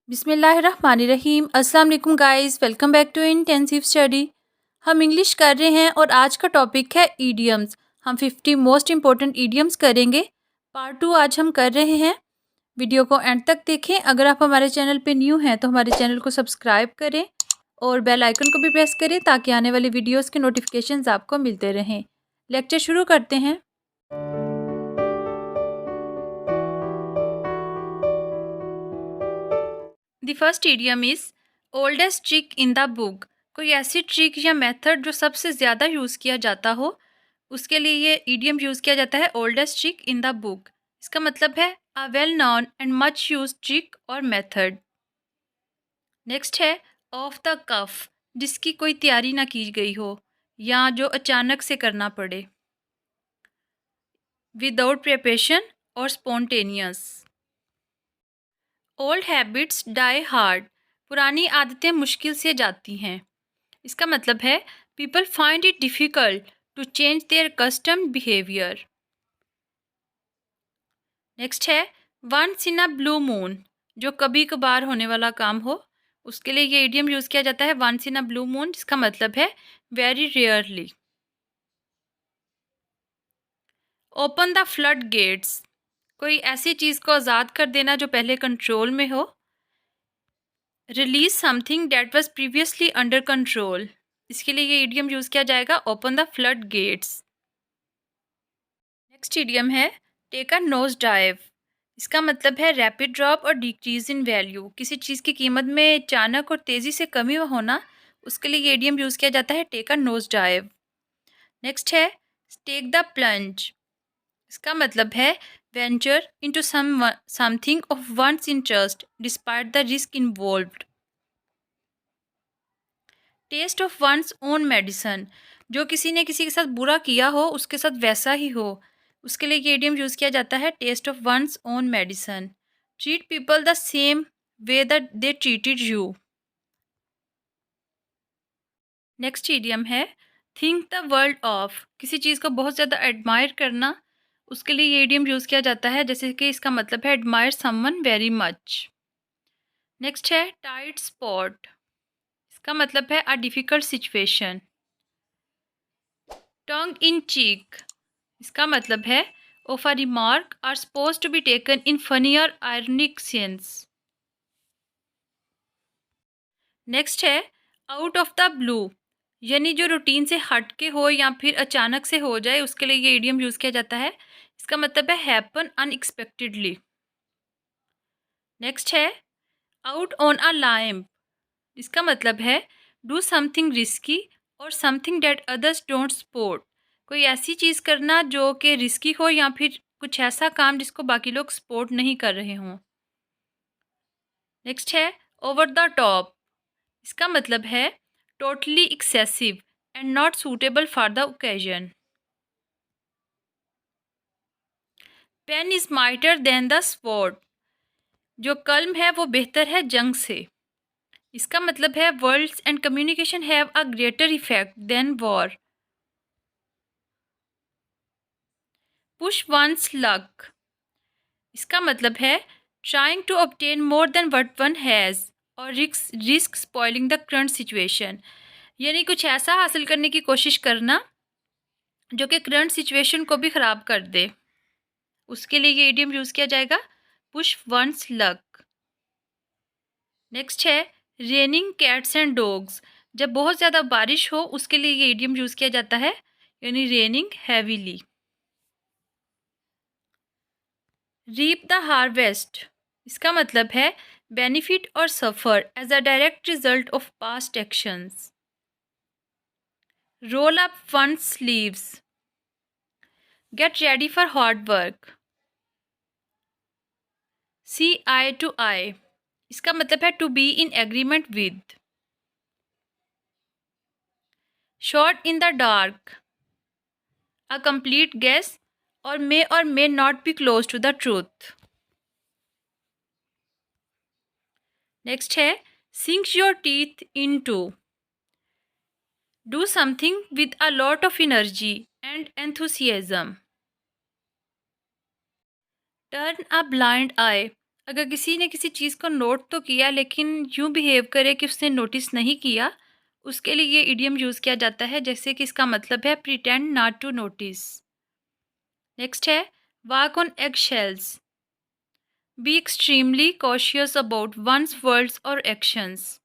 बिस्मिल्लाहिर्रहमानिर्रहीम। अस्सलाम वालेकुम guys, welcome back to intensive study. हम इंग्लिश कर रहे हैं और आज का टॉपिक है ईडियम्स। हम 50 मोस्ट इंपॉर्टेंट ईडियम्स करेंगे। पार्ट 2 आज हम कर रहे हैं। वीडियो को एंड तक देखें। अगर आप हमारे चैनल पे न्यू हैं तो हमारे चैनल को सब्सक्राइब करें और बेल आइकन को भी प्रेस करें ताकि आने वाली वीडियोज़ के नोटिफिकेशंस आपको मिलते रहें। लेक्चर शुरू करते हैं। The first idiom is oldest trick in the book. कोई ऐसी ट्रिक या मेथड जो सबसे ज़्यादा यूज़ किया जाता हो, उसके लिए ये इडियम यूज़ किया जाता है, oldest trick in the book. इसका मतलब है a well non and much use trick और मेथड। नेक्स्ट है ऑफ द कफ, जिसकी कोई तैयारी ना की गई हो या जो अचानक से करना पड़े। विदाउट प्रिपरेशन और spontaneous. Old habits die hard, पुरानी आदतें मुश्किल से जाती हैं। इसका मतलब है people find it difficult to change their custom behaviour. Next है once in a blue moon, जो कभी कभार होने वाला काम हो, उसके लिए ये इडियम यूज़ किया जाता है once in a blue moon, जिसका मतलब है very rarely. Open the floodgates, कोई ऐसी चीज़ को आज़ाद कर देना जो पहले कंट्रोल में हो। Release something that was previously under control, इसके लिए ये इडियम यूज़ किया जाएगा open the floodgates. Next idiom है टेक अ नोज डाइव। इसका मतलब है रैपिड ड्रॉप और डिक्रीज इन वैल्यू, किसी चीज़ की कीमत में अचानक और तेज़ी से कमी होना, उसके लिए ये इडियम यूज़ किया जाता है take a nose dive. Next है टेक द प्लंज। इसका मतलब है venture into something of one's interest despite the risk involved. Taste of one's own medicine, जो किसी ने किसी के साथ बुरा किया हो उसके साथ वैसा ही हो, उसके लिए ये इडियम यूज़ किया जाता है taste of one's own medicine. Treat people the same way that they treated you. Next idiom है थिंक द वर्ल्ड ऑफ, किसी चीज़ को बहुत ज़्यादा एडमायर करना, उसके लिए ये इडियम यूज़ किया जाता है, जैसे कि इसका मतलब है admire someone very much. Next है टाइट स्पॉट, इसका मतलब है अ डिफ़िकल्ट सिचुएशन। टंग इन चीक, इसका मतलब है of a remark or supposed to be taken in funny और आयरनिक सेंस। नेक्स्ट है आउट ऑफ द ब्लू, यानी जो रूटीन से हट के हो या फिर अचानक से हो जाए, उसके लिए ये इडियम यूज़ किया जाता है, इसका मतलब है हैपन अनएक्सपेक्टेडली। नेक्स्ट है आउट ऑन अ लाइम, इसका मतलब है डू समथिंग रिस्की और something that others don't support, कोई ऐसी चीज़ करना जो कि रिस्की हो या फिर कुछ ऐसा काम जिसको बाकी लोग सपोर्ट नहीं कर रहे हों। नेक्स्ट है ओवर द टॉप, इसका मतलब है totally excessive and not suitable for the occasion. Pen is mightier than the sword, जो कलम है वो बेहतर है जंग से, इसका मतलब है words and communication have a greater effect than war. Push one's luck, इसका मतलब है trying to obtain more than what one has और risk spoiling the current situation, यानी कुछ ऐसा हासिल करने की कोशिश करना जो कि करंट सिचुएशन को भी ख़राब कर दे, उसके लिए ये इडियम यूज़ किया जाएगा पुश वंस लक। नेक्स्ट है रेनिंग कैट्स एंड डॉग्स, जब बहुत ज़्यादा बारिश हो उसके लिए ये इडियम यूज़ किया जाता है, यानी raining heavily. Reap the harvest, इसका मतलब है बेनिफिट और suffer as a direct result of past actions. Roll up one's sleeves, get ready for hard work. See eye to eye, इसका मतलब है to be in agreement with. Shot in the dark, a complete guess और may not be close to the truth. Next है sink your teeth into, do something with a lot of energy and enthusiasm. Turn a blind eye, अगर किसी ने किसी चीज़ को note तो किया लेकिन यूँ बिहेव करे कि उसने नोटिस नहीं किया, उसके लिए ये इडियम यूज़ किया जाता है, जैसे कि इसका मतलब है pretend not to notice. Next है walk on egg shells, be extremely cautious about one's words और actions.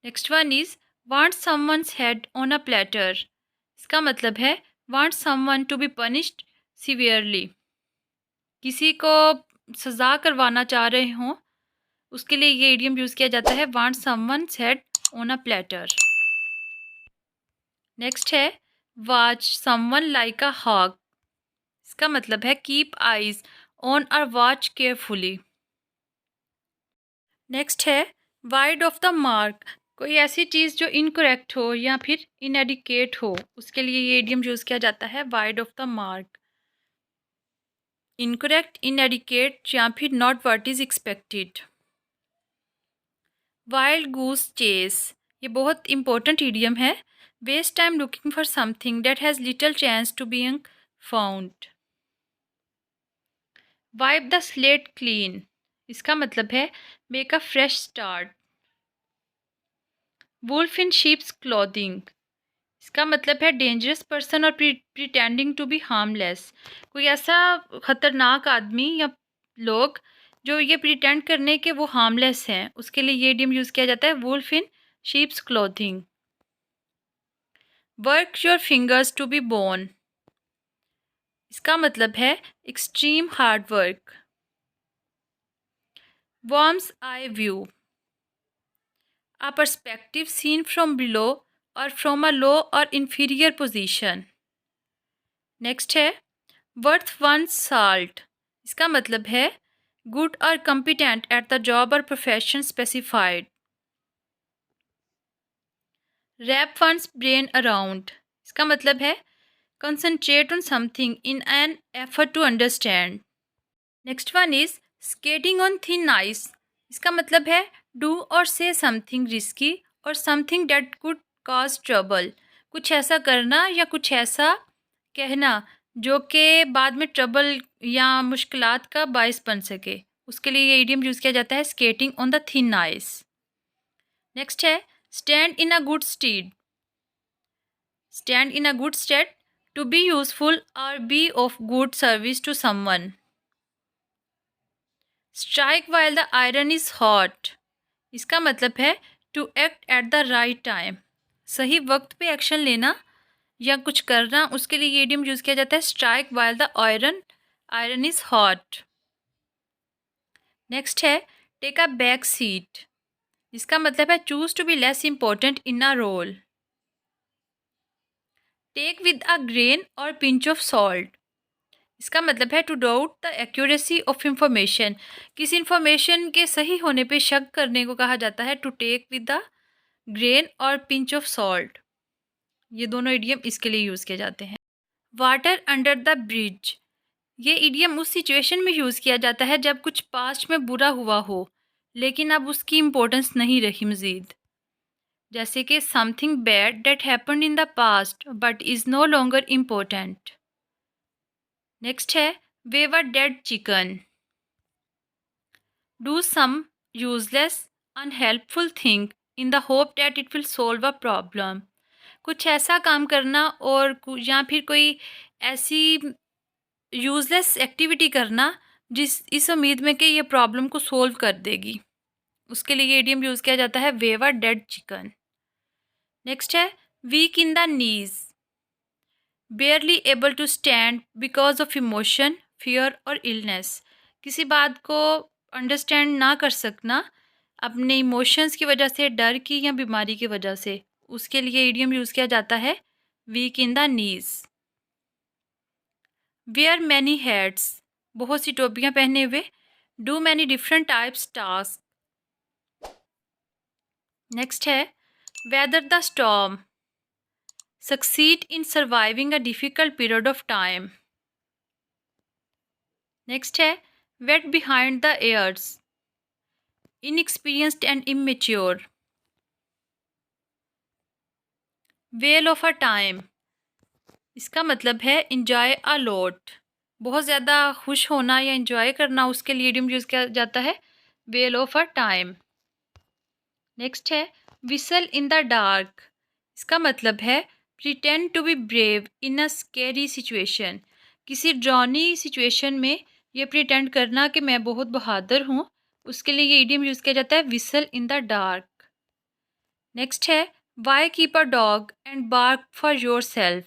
Next one is want someone's head on a platter, इसका मतलब है want someone to be punished severely, किसी को सज़ा करवाना चाह रहे हों, उसके लिए ये इडियम यूज़ किया जाता है want someone's head on a platter. Next है watch someone like a hawk, इसका मतलब है कीप आइज ऑन और वॉच केयरफुली। नेक्स्ट है वाइड ऑफ द मार्क, कोई ऐसी चीज़ जो इनकरेक्ट हो या फिर इनएडिकेट हो, उसके लिए ये इडियम यूज़ किया जाता है wide of the mark. Incorrect, inadequate या फिर not what is expected. Wild goose chase, ये बहुत इंपॉर्टेंट इडियम है। Waste time looking for something that has little chance to being found. Wipe the slate clean, इसका मतलब है make a fresh start. Wolf in sheep's clothing, इसका मतलब है dangerous person और प्रिटेंडिंग टू बी हार्मलेस, कोई ऐसा खतरनाक आदमी या लोग जो ये प्रिटेंड करने के वो हार्मलेस हैं, उसके लिए ये इडियम यूज़ किया जाता है wolf in sheep's clothing. Work your fingers to be born, इसका मतलब है extreme hard work. Worm's eye view, a perspective seen from below or from a low or inferior position। Next है worth one salt, इसका मतलब है good और competent at the job और profession specified. Wrap one's brain around, इसका मतलब है concentrate on something in an effort to understand. Next one is skating on thin ice, इसका मतलब है डू और से समथिंग रिस्की और something that could cause trouble, कुछ ऐसा करना या कुछ ऐसा कहना जो कि बाद में ट्रबल या मुश्किलात का बायस बन सके, उसके लिए ये इडियम यूज़ किया जाता है skating on the thin ice. Next है stand in a good stead, stand in a good state to be useful और be of good service to someone. Strike while the iron is hot, इसका मतलब है to act at the right time, सही वक्त पे action लेना या कुछ करना, उसके लिए ये इडियम यूज़ किया जाता है strike while the iron is hot. Next है टेक अ बैक सीट, इसका मतलब है choose to be less important in a role. Take with a grain और पिंच ऑफ सॉल्ट, इसका मतलब है to doubt the accuracy of information, किसी information के सही होने पे शक करने को कहा जाता है to take with the grain और पिंच ऑफ सॉल्ट। ये दोनों इडियम इसके लिए यूज़ किए जाते हैं। वाटर अंडर द ब्रिज, ये इडियम उस सिचुएशन में यूज़ किया जाता है जब कुछ पास्ट में बुरा हुआ हो लेकिन अब उसकी इम्पोर्टेंस नहीं रही मज़ीद, जैसे कि something bad that happened in the past but is no longer important. Next है wave a dead chicken, do some useless unhelpful thing in the hope that it will solve a problem, कुछ ऐसा काम करना और या फिर कोई ऐसी यूज़लेस एक्टिविटी करना जिस इस उम्मीद में कि ये प्रॉब्लम को सोल्व कर देगी, उसके लिए ये इडियम यूज़ किया जाता है wave a dead chicken. Next है weak in the knees, barely able to stand because of emotion fear और इलनेस, किसी बात को अंडरस्टैंड ना कर सकना अपने इमोशंस की वजह से, डर की या बीमारी की वजह से, उसके लिए इडियम यूज़ किया जाता है weak in the knees. Wear many hats, बहुत सी टोपियाँ पहने हुए। Do many different types task. Next है weather the storm, succeed in surviving a difficult period of time. Next है wet behind the ears, inexperienced and immature. Whale of a time, इसका मतलब है इंजॉय अ लॉट, बहुत ज़्यादा खुश होना या एंजॉय करना, उसके लिए इडियम यूज़ किया जाता है well of a time. Next है विसल इन द डार्क। इसका मतलब है pretend to be brave in a scary situation. किसी ड्रॉनी सिचुएशन में ये प्रिटेंड करना कि मैं बहुत बहादुर हूँ, उसके लिए ये इडियम यूज़ किया जाता है whistle in the dark. Next है why keep a dog and bark for yourself.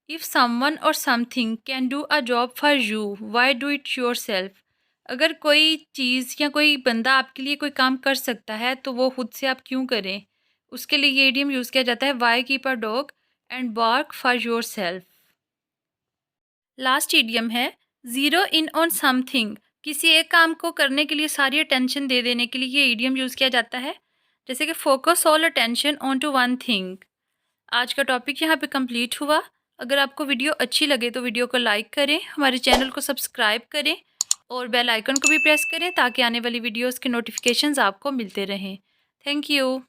If someone और something can do a job for you, why do it yourself. अगर कोई चीज़ या कोई बंदा आपके लिए कोई काम कर सकता है तो वो खुद से आप क्यों करें, उसके लिए ये इडियम यूज़ किया जाता है why keep a dog and bark for yourself. Last idiom है ज़ीरो इन ऑन समथिंग। किसी एक काम को करने के लिए सारी अटेंशन दे देने के लिए ये इडियम यूज़ किया जाता है, जैसे कि focus all attention on to one thing. आज का टॉपिक यहाँ पे कंप्लीट हुआ। अगर आपको वीडियो अच्छी लगे तो वीडियो को लाइक करें, हमारे चैनल को सब्सक्राइब करें और बेल आइकन को भी प्रेस करें ताकि आने वाली वीडियोस के नोटिफिकेशंस आपको मिलते रहें। Thank you.